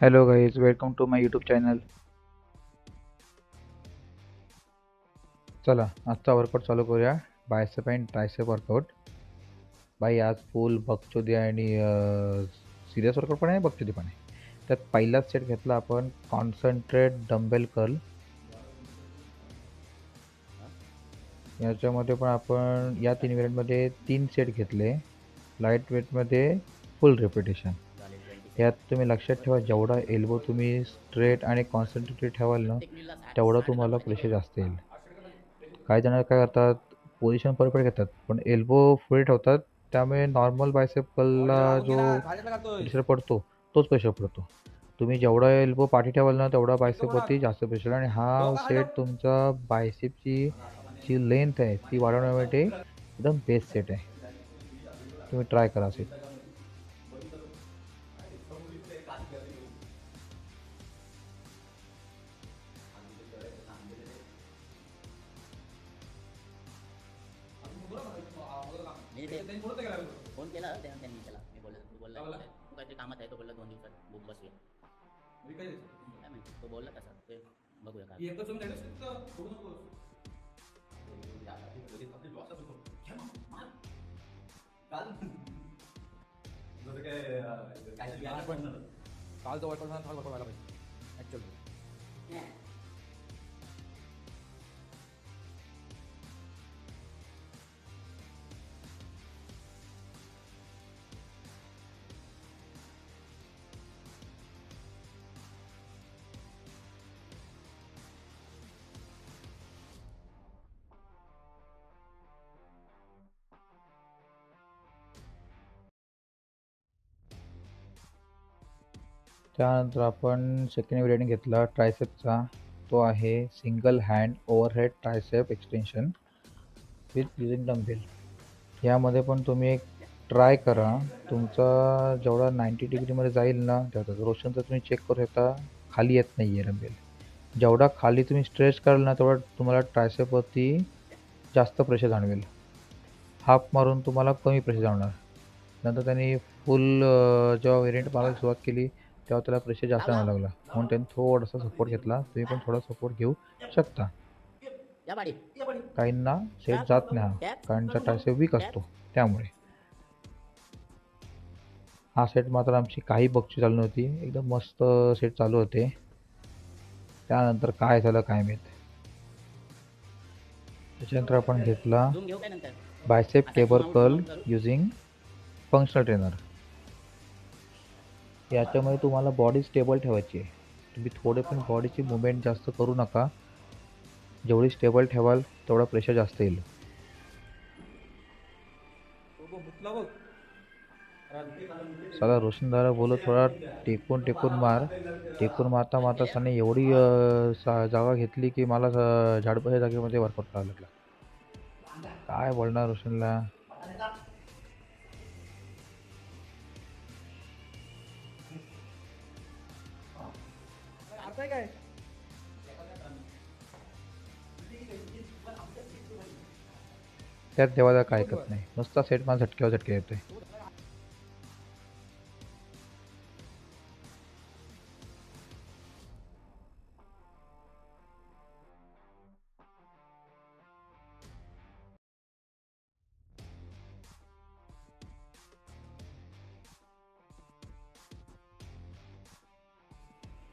Hello guys, welcome to my YouTube channel. चला आजचा workout चालू करूया. Bicep and tricep workout. बाई आज फुल बकचोदी आणि सिरियस वर्कआउट पण आहे, बकचोदी पण आहे. त्यात पहिलाच सेट घेतला आपण कॉन्सन्ट्रेट डंबेल कर्ल. याच्यामध्ये पण आपण या 3 व्हेरियंटमध्ये 3 सेट घेतले. लाईट वेटमध्ये फुल रिपिटेशन. यात तुम्ही लक्षात ठेवा, जेवढा एल्बो तुम्ही स्ट्रेट आणि कॉन्सन्ट्रेटेड ठेवाल ना, तेवढा तुम्हाला प्रेशर जास्त येईल. काही जण काय करतात, पोझिशन परफेक्ट घेतात पण एल्बो पुढे ठेवतात, त्यामुळे नॉर्मल बायसेप कर्लला जो प्रेशर पडतो तोच प्रेशर पडतो. तुम्ही जेवढा एल्बो पाठी ठेवाल ना, तेवढा बायसेपवरती जास्त प्रेशर. आणि हा सेट तुमचा बायसेपची जी लेंथ आहे ती वाढवण्यासाठी एकदम बेस्ट सेट आहे. तुम्ही ट्राय करा सेट. मी ते फोन केला त्यांनी त्याला. मी बोलला तू बोलला तू काहीतरी कामात आहे. तो बोलला 2 दिवसात बुक बसूया. काय माहिती तो बोलला तसा. ते बघूया काय. कालचा वर्कआउट झाला, हा वर्कआउट व्हायला पाहिजे ॲक्च्युअली. त्यानंतर आपण सेकंड व्हेरियंट घेतला ट्रायसेपचा. तो आहे single hand overhead tricep extension with using dumbbell. यामध्ये पण तुम्ही एक ट्राय करा. तुमचा जेवढा 90 डिग्रीमध्ये जाईल ना, तेवढा रोशनचं तुम्ही चेक करू शकता, खाली येत नाही आहे डंबेल. जेवढा खाली तुम्ही स्ट्रेच कराल ना, तेवढा तुम्हाला ट्रायसेपवरती जास्त प्रेशर जाणवेल. हाफ मारून तुम्हाला कमी प्रेशर जाणवणार. नंतर त्यांनी फुल जेव्हा व्हेरियंट मारायला सुरुवात केली तेव्हा त्याला प्रेशर जास्त जाणवायला लागला, म्हणून त्यांनी थोडासा सपोर्ट घेतला. तुम्ही पण थोडा सपोर्ट घेऊ शकता. या बाडी काहींना सेट जात नाही हा, कारण ट्रायसेप वीक असतो त्यामुळे. हा सेट मात्र आमची काही बक्षी चालू नव्हती, एकदम मस्त सेट चालू होते. त्यानंतर काय झालं काय माहीत. त्याच्यानंतर आपण घेतला झूम घेऊ काय नंतर. बायसेप आता cable zoom out, curl zoom out करू. Using functional trainer. याच्यामध्ये तुम्हाला बॉडी स्टेबल ठेवायची आहे. तुम्ही थोडे पण बॉडीची मुवमेंट जास्त करू नका. जेवढी स्टेबल ठेवाल तेवढा प्रेशर जास्त येईल. तो मुतला बघ. साला रोशनदारा बोलत थोडा टेकून टेकून मार. टेकून मारता मारता त्याने एवढी जागा घेतली की मला झाडपाच्या जागेमध्ये वर्कआउट करायला लागला. काय बोलणार रोशनला. अर्थ आहे काय? त्यात देवाला काय ऐकत नाही, नुसता सेट मला झटक्यावर झटके येतोय.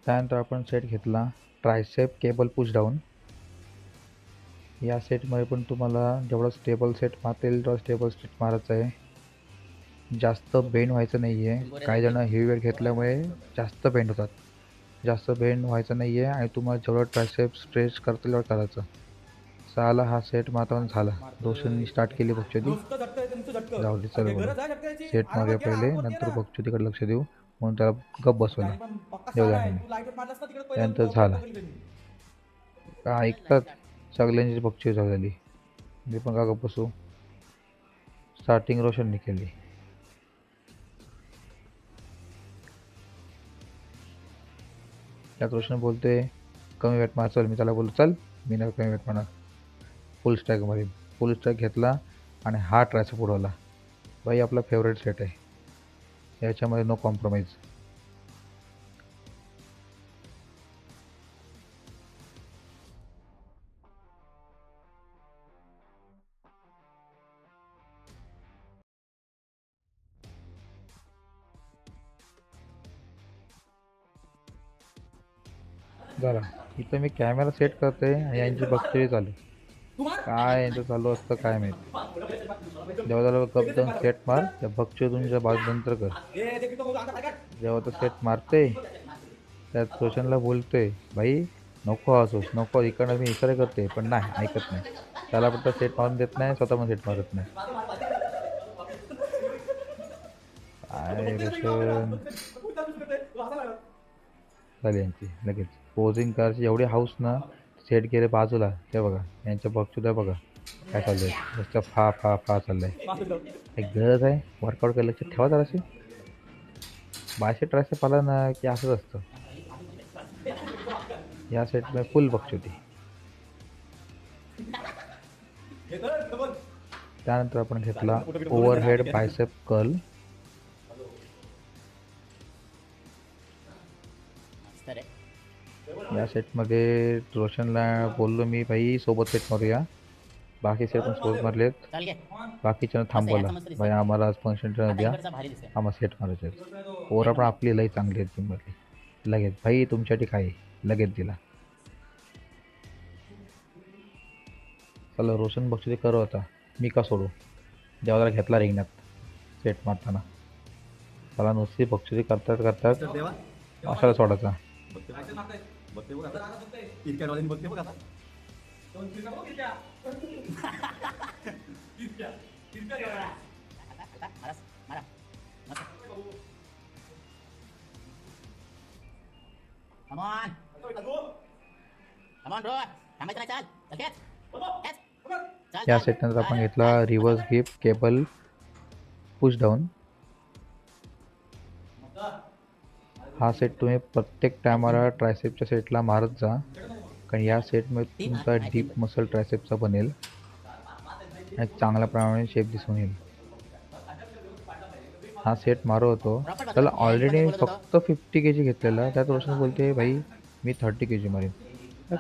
त्यानंतर आपण सेट घेतला ट्रायसेप केबल पुश डाऊन. या सेटमध्ये पण तुम्हाला जेवढा स्टेबल सेट मारता तेवढा स्टेबल सेट मारायचा आहे. जास्त बेंड व्हायचं नाही आहे. काही जण हेवी वेट घेतल्यामुळे जास्त बेंड होतात. जास्त बेंड व्हायचं नाही आहे आणि तुम्हाला जेवढं ट्रायसेप स्ट्रेच करता तेवढं करायचं. झाला हा सेट मात्र झाला. रोशननी स्टार्ट केली बक्षुदी. नुसतं झटकं आहे, नुसतं झटकं. जाऊ दे चल काय बोलू. गरज आहे झटकायची? सेट मारूया आरामात घे, पहिले, आरामात घे नंतर ना. बक्षुदीकडे लक्ष देऊ, म्हणून त्याला गप बसवलं. त्याने पण पक्का देऊ स्टार द्या आहे. म्हणे. तू लाईट मारलास ना तिकडे पहिलं त्यानंतर तो झाला. बघितलं मी. का ऐकतात सगळ्यांची बक्षीस झाली. मी पण का गप बसू. स्टार्टिंग रोशनने केली. त्यात रोशन बोलते कमी वेट मार चल. मी त्याला बोललो चल मी नाही कमी वेट मारणार, फुल स्ट्राईक मारीन. फुल स्ट्राईक घेतला आणि हा ट्रायसेप उडवला. बाई आपला फेवरेट सेट आहे, याच्यामध्ये नो कॉम्प्रोमाइज. झाला. इथं मी कॅमेरा सेट करते आणि यांची बघतोय चालू. काय यांचं चालू असतं काय माहित. जेव्हा त्याला गप जाऊन सेट मार त्या बघतोय तुमच्या बाजू नंतर कर. जेव्हा तो सेट मारते त्यात रोशनला बोलतोय भाई नको असोस नको इकडनं मी इकडे करते पण नाही ऐकत नाही. त्याला फक्त सेट मारून देत नाही स्वतः पण सेट मारत नाही. काय रोशन झाली यांची लगेच पोझिंग करायची एवढी हाऊस ना. सेट गेले बाजूला ते बघा यांच्या बघतो बघा काय चाललंय. नुसतं फा फा फा चाललंय. एक गरज आहे वर्कआउट करायला लक्ष ठेवा जराशी. बायसेप ट्रायसेप आला ना की असंच असतं. या सेटमध्ये फुल बघतो ती. त्यानंतर आपण घेतला ओव्हरहेड बायसेप कर्ल. मस्त रे. या सेटमध्ये रोशनला बोललो मी भाई सोबत सेट मारूया. बाकी सेट पण सोबत मारलेत. चल घे. बाकीच्या थांबवला भाई आम्हाला आज कॉन्सन्ट्रेट द्या इकडचा भारी दिसतोय. आम्हाला सेट मारायचे. ओव्हर पण आपली लई चांगली आहे जिममधली. लगेच भाई तुमच्यासाठी काय लगेच दिला. चला रोशन बक्षी करू आता मी का सोडू. जेव्हा त्याला घेतला रिंगणात सेट मारताना त्याला नुसती बक्षी करतात करतात अशाला सोडायचा. मारा. मस्त. Come on. Come on, bro. थांबायचं नाही चाल. चल catch. Catch. चल, या चल. सेटनंतर आपण घेतला reverse grip cable push down. हा सेट तुम्ही प्रत्येक टायमाला ट्रायसेपच्या सेटला मारत जा कारण या सेटमध्ये तुमचा डीप मसल ट्रायसेपचा बनेल आणि चांगल्या प्रमाणे शेप दिसून येईल. हा सेट मारत होतो त्याला ऑलरेडी फक्त 50 kg घेतलेला. त्यात रोशन बोलते भाई मी 30 kg मारेन.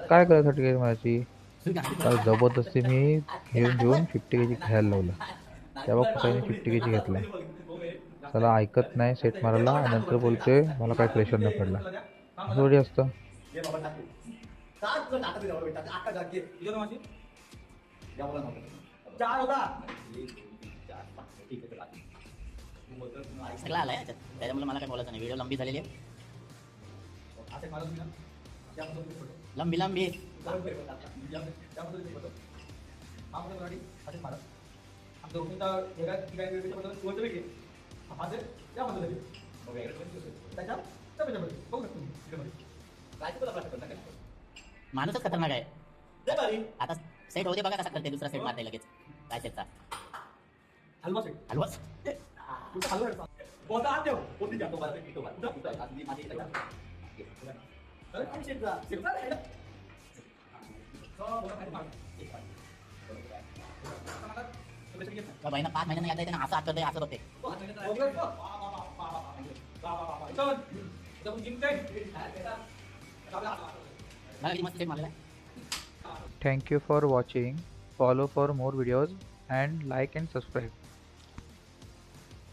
काय करा 30 kg मारायची. तर जबरदस्ती मी घेऊन 50 kg घ्यायला लावलं. तेव्हा कुठे 50 kg घेतला. त्याला ऐकत नाही सेट मारायला आणि नंतर बोलते मला काय प्रेशर नाही पडला. थोडी असतं. सगळं आलाय याच्यात. त्याच्यामुळे मला काय बोलायचं नाही. व्हिडिओ लंबी झालेली आहे. लंबी लंबी. माणूसच खतरनाक आहे. आता सेट होते बघा कसा करते. दुसरा सेट मारते लगेच. काय सेटचा हलवा. बाईना 5 महिन्यांना यायला येते ना असं हात करते असं बघते. बघा किती मस्त सेट मारलेला आहे. Thank you for watching. Follow for more videos and like and subscribe.